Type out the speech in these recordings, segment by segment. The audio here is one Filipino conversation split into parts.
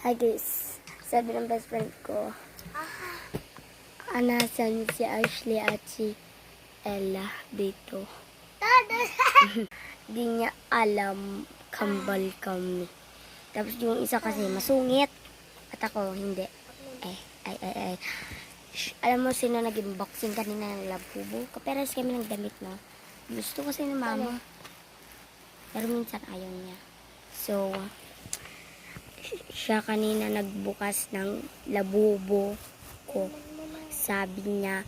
Hi guys, sabi ng best friend ko, anasan si Ashley at si Ella dito. Di niya alam, kambal kami. Tapos yung isa kasi masungit, at ako hindi. Ay. Alam mo sino naging boxing kanina ng Labubo? Kaperas kami ng damit, no? Gusto kasi ni mama. Pero minsan ayaw niya. So, siya kanina nagbukas ng Labubo ko. Sabi niya,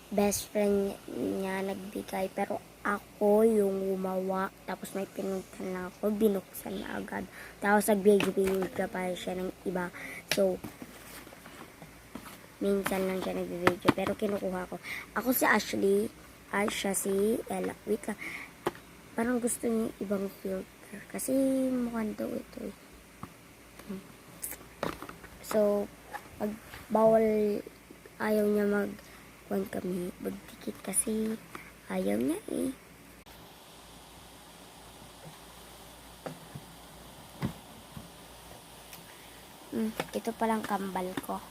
best friend niya nagbigay. Pero ako yung gumawa. Tapos may pinuntan na ako. Binuksan na agad. Tapos nag-video pa siya ng iba. So, minsan lang siya nag-video. Pero kinukuha ko. Ako si Ashley. Ay, siya si Ella. Wait lang. Parang gusto niya ibang filter. Kasi mukhang daw ito eh. So, pag bawal, ayaw niya mag-kuhan kami, magdikit kasi ayaw niya eh. Ito palang kambal ko.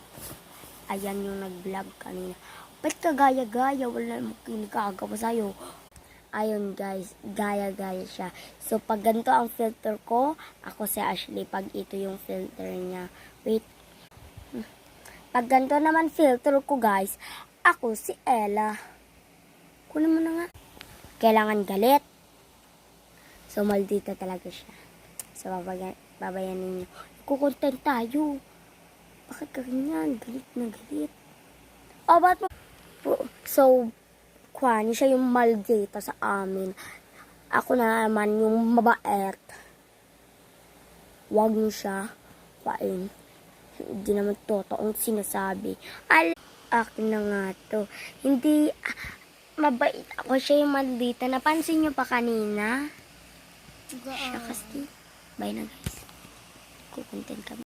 Ayan yung nag-vlog kanina. Ba't ka gaya-gaya? Wala namang kinagagawa sa'yo. Ayun guys, gaya-gaya siya. So, pag ganito ang filter ko, ako si Ashley. Pag ito yung filter niya. Wait. Pag ganito naman filter ko guys, ako si Ella. Kunin mo na nga. Kailangan galit. So, maldita talaga siya. So, babayanin niyo. Kukontent tayo. Bakit ka ganyan? Galit na galit. Oh, ba't mo? So, kwani siya yung maldita sa amin. Ako na naman yung mabait. Huwag niyo siya kwain. Hindi naman totoong sinasabi. Akin na nga to. Hindi, mabait ako. Siya yung maldita. Napansin niyo pa kanina? Siya kasi. Bye na guys. Kukontent kami.